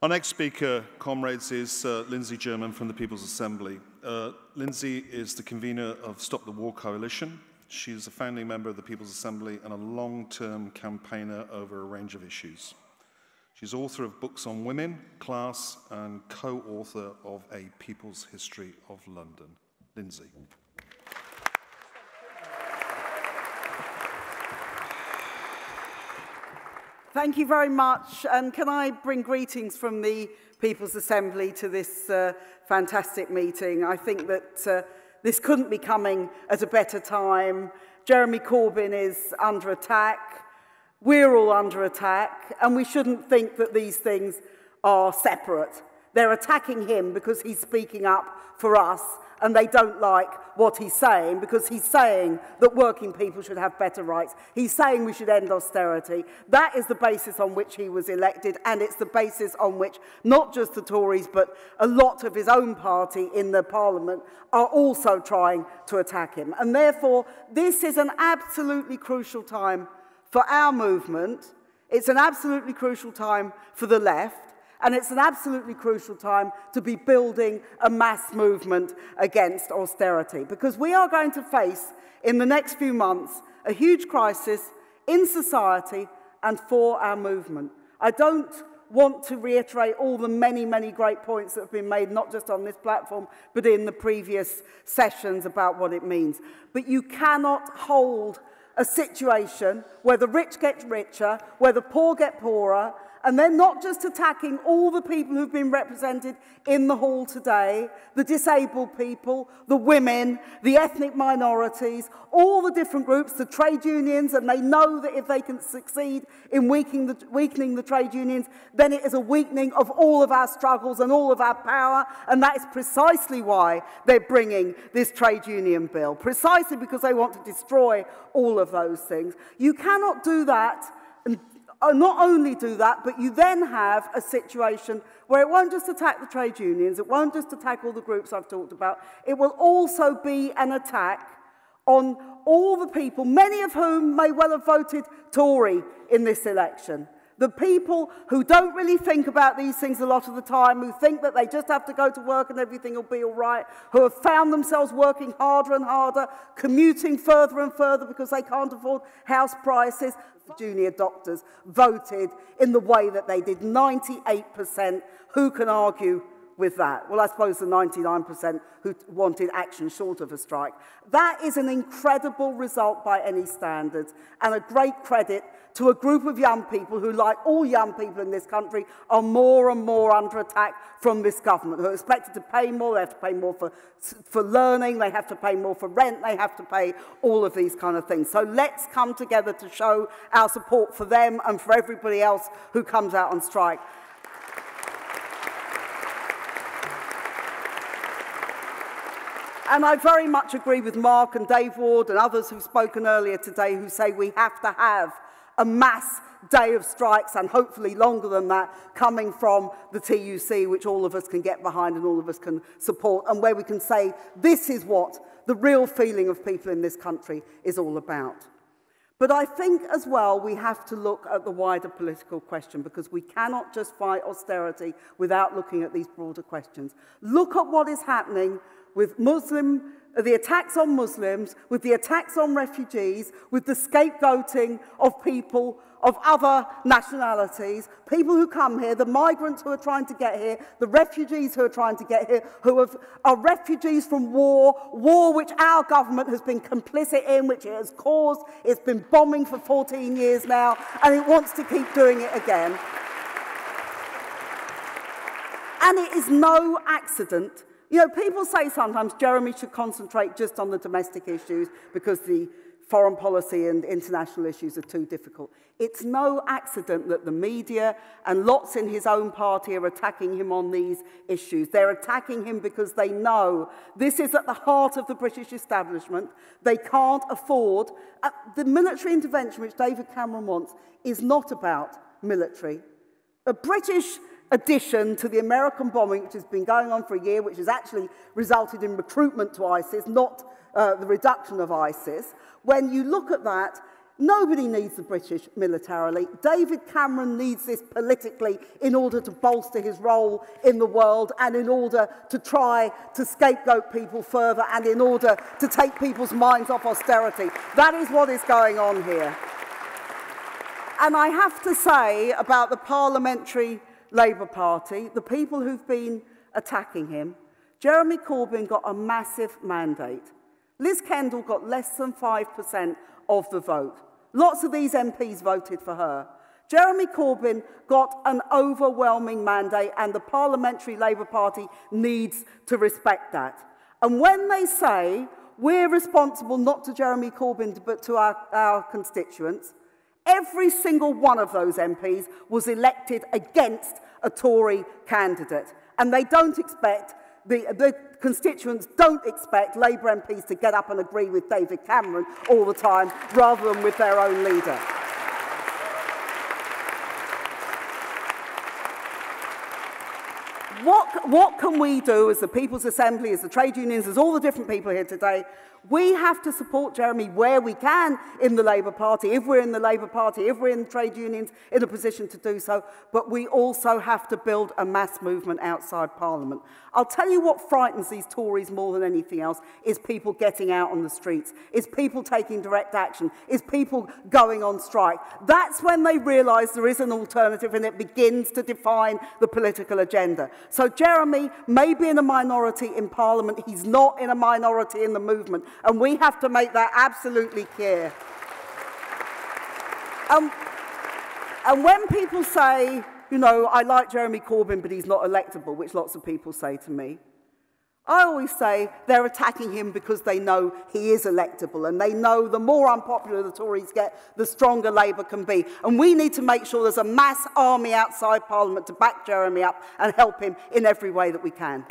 Our next speaker, comrades, is Lindsay German from the People's Assembly. Lindsay is the convener of Stop the War Coalition. She is a founding member of the People's Assembly and a long-term campaigner over a range of issues. She's author of books on women, class, and co-author of A People's History of London. Lindsay. Thank you very much, and can I bring greetings from the People's Assembly to this fantastic meeting. I think that this couldn't be coming at a better time. Jeremy Corbyn is under attack, we're all under attack, and we shouldn't think that these things are separate. They're attacking him because he's speaking up for us, and they don't like what he's saying because he's saying that working people should have better rights. He's saying we should end austerity. That is the basis on which he was elected, and it's the basis on which not just the Tories but a lot of his own party in the Parliament are also trying to attack him. And therefore, this is an absolutely crucial time for our movement. It's an absolutely crucial time for the left. And it's an absolutely crucial time to be building a mass movement against austerity, because we are going to face, in the next few months, a huge crisis in society and for our movement. I don't want to reiterate all the many, many great points that have been made, not just on this platform, but in the previous sessions about what it means. But you cannot hold a situation where the rich get richer, where the poor get poorer, and they're not just attacking all the people who've been represented in the hall today, the disabled people, the women, the ethnic minorities, all the different groups, the trade unions, and they know that if they can succeed in weakening the trade unions, then it is a weakening of all of our struggles and all of our power, and that is precisely why they're bringing this trade union bill, precisely because they want to destroy all of those things. You cannot do that and not only do that, but you then have a situation where it won't just attack the trade unions, it won't just attack all the groups I've talked about, it will also be an attack on all the people, many of whom may well have voted Tory in this election. The people who don't really think about these things a lot of the time, who think that they just have to go to work and everything will be all right, who have found themselves working harder and harder, commuting further and further because they can't afford house prices. Junior doctors voted in the way that they did, 98%. Who can argue with that? Well, I suppose the 99% who wanted action short of a strike. That is an incredible result by any standards, and a great credit to a group of young people who, like all young people in this country, are more and more under attack from this government, who are expected to pay more, they have to pay more for learning, they have to pay more for rent, they have to pay all of these kind of things. So let's come together to show our support for them and for everybody else who comes out on strike. And I very much agree with Mark and Dave Ward and others who've spoken earlier today who say we have to have a mass day of strikes, and hopefully longer than that, coming from the TUC, which all of us can get behind and all of us can support, and where we can say this is what the real feeling of people in this country is all about. But I think as well we have to look at the wider political question, because we cannot just fight austerity without looking at these broader questions. Look at what is happening with the attacks on Muslims, with the attacks on refugees, with the scapegoating of people of other nationalities, people who come here, the migrants who are trying to get here, the refugees who are trying to get here, are refugees from war which our government has been complicit in, which it has caused. It's been bombing for 14 years now, and it wants to keep doing it again. And it is no accident. You know, people say sometimes Jeremy should concentrate just on the domestic issues because the foreign policy and international issues are too difficult. It's no accident that the media and lots in his own party are attacking him on these issues. They're attacking him because they know this is at the heart of the British establishment. They can't afford. The military intervention which David Cameron wants is not about military. A British addition to the American bombing, which has been going on for a year, which has actually resulted in recruitment to ISIS, not the reduction of ISIS. When you look at that, Nobody needs the British militarily. David Cameron needs this politically in order to bolster his role in the world and in order to try to scapegoat people further and in order to take people's minds off austerity. That is what is going on here. And I have to say about the Parliamentary Labour Party, the people who've been attacking him, Jeremy Corbyn got a massive mandate. Liz Kendall got less than 5% of the vote. Lots of these MPs voted for her. Jeremy Corbyn got an overwhelming mandate, and the Parliamentary Labour Party needs to respect that. And when they say we're responsible not to Jeremy Corbyn but to our constituents, every single one of those MPs was elected against a Tory candidate. And they don't expect, the constituents don't expect Labour MPs to get up and agree with David Cameron all the time, rather than with their own leader. What can we do as the People's Assembly, as the trade unions, as all the different people here today? We have to support Jeremy where we can in the Labour Party, if we're in the Labour Party, if we're in trade unions in a position to do so, but we also have to build a mass movement outside Parliament. I'll tell you what frightens these Tories more than anything else is people getting out on the streets, is people taking direct action, is people going on strike. That's when they realise there is an alternative and it begins to define the political agenda. So Jeremy may be in a minority in Parliament, he's not in a minority in the movement. And we have to make that absolutely clear. And when people say, you know, I like Jeremy Corbyn, but he's not electable, which lots of people say to me, I always say they're attacking him because they know he is electable, and they know the more unpopular the Tories get, the stronger Labour can be. And we need to make sure there's a mass army outside Parliament to back Jeremy up and help him in every way that we can.